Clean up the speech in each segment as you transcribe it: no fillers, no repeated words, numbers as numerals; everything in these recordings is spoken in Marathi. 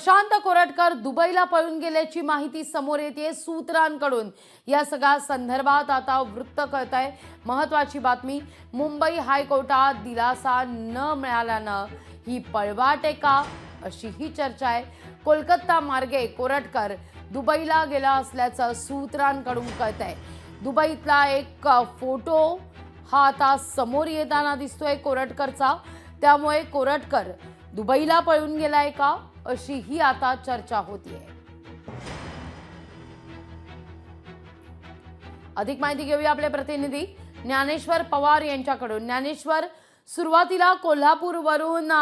प्रशांत कोरटकर दुबईला पळून गेल्याची माहिती समोर येते सूत्रांकडून। या सगळ्या संदर्भात आता वृत्त कळतंय। महत्त्वाची बातमी, मुंबई हायकोर्टात दिलासा न मिळाल्यानं ही पळवाट आहे का, अशी ही चर्चा आहे। कोलकाता मार्गे कोरटकर दुबईला गेला असल्याचं सूत्रांकडून कळतंय। दुबईतला एक फोटो हा आता समोर येताना दिसतोय कोरटकरचा, त्यामुळे कोरटकर दुबईला पळून गेलाय का, अशी ही आता चर्चा होतीये। अधिक माहिती घेऊया आपले प्रतिनिधी ज्ञानेश्वर पवार यांच्याकडून। ज्ञानेश्वर, सुरुवातीला कोल्हापूरवरून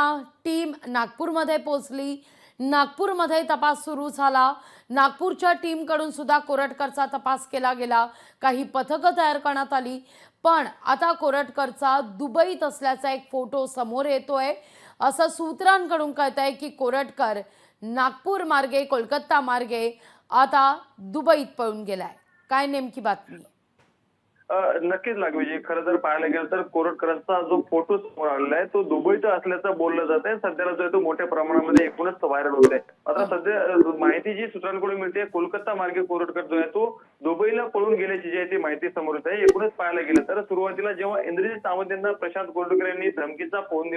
टीम नागपूरमध्ये पोहोचली, नागपूरमध्ये तपास सुरू झाला, नागपूरच्या टीमकडून सुद्धा कोरटकरचा तपास केला गेला, काही पथकं तयार करण्यात आली, पण आता कोरटकरचा दुबईत असल्याचा एक फोटो समोर येतोय। असं सूत्रांकडून कळतंय की कोरटकर नागपूर मार्गे कोलकाता मार्गे आता दुबईत पळून गेलाय। काय नेमकी बातमी? नक्कीच लागवी, खरं जर पाहायला गेलं तर कोरटकरांचा जो फोटो समोर आलेला आहे तो दुबईचा असल्याचं बोललं जात आहे। सध्याला जो आहे तो मोठ्या प्रमाणामध्ये एकूणच व्हायरल होत आहे। आता सध्या माहिती जी सूत्रांकडून मिळते, कोलकाता मार्गे कोरटकर जो आहे तो दुबईला पळून गेल्याची जी आहे ती माहिती समोर येत आहे। एकूणच पाहायला गेलं तर सुरुवातीला जेव्हा इंद्रजित सावंत यांना प्रशांत कोरटकर यांनी धमकीचा फोन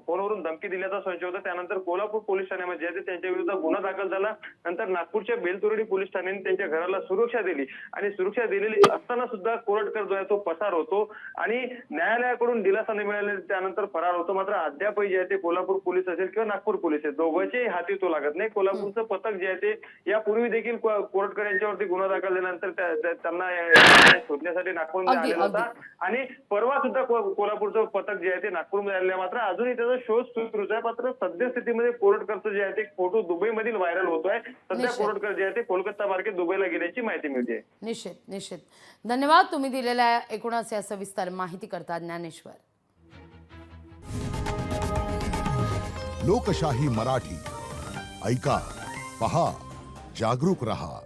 फोनवरून धमकी दिल्याचा संशय होता, त्यानंतर कोल्हापूर पोलीस ठाण्यामध्ये जे त्यांच्या विरुद्ध गुन्हा दाखल झाला। नंतर नागपूरच्या बेलतुरडी पोलीस ठाण्याने त्यांच्या घराला सुरक्षा दिली आणि सुरक्षा दिलेली असताना सुद्धा कोरटकर जो आहे तो पसार होतो आणि न्यायालयाकडून दिलासा न मिळाल्याने त्यानंतर फरार होतो। मात्र अद्याप जे आहे ते कोल्हापूर पोलीस असेल किंवा नागपूर पोलीस आहे, दोघांचे हाती तो लागत नाही। कोल्हापूरचं पथक जे आहे ते यापूर्वी देखील कोरटकर यांच्यावरती गुन्हा दाखल झाल्यानंतर त्यांना शोधण्यासाठी नागपूरमध्ये आलेला होता आणि परवा सुद्धा कोल्हापूरचं पथक जे आहे ते नागपूरमध्ये आलेलं आहे। मात्र अजूनही त्याचा शोध सुरूच आहे। मात्र सध्या स्थितीमध्ये कोरटकरचं जे आहे ते फोटो दुबईमधील व्हायरल होतोय। सध्या कोरटकर जे आहे ते कोलकाता मार्गे दुबईला गेल्याची माहिती मिळते। निश्चित धन्यवाद तुम्ही दिलेल्या एकूणच या सविस्तर माहिती करता ज्ञानेश्वर। लोकशाही मराठी ऐका, पहा, जागरूक रहा।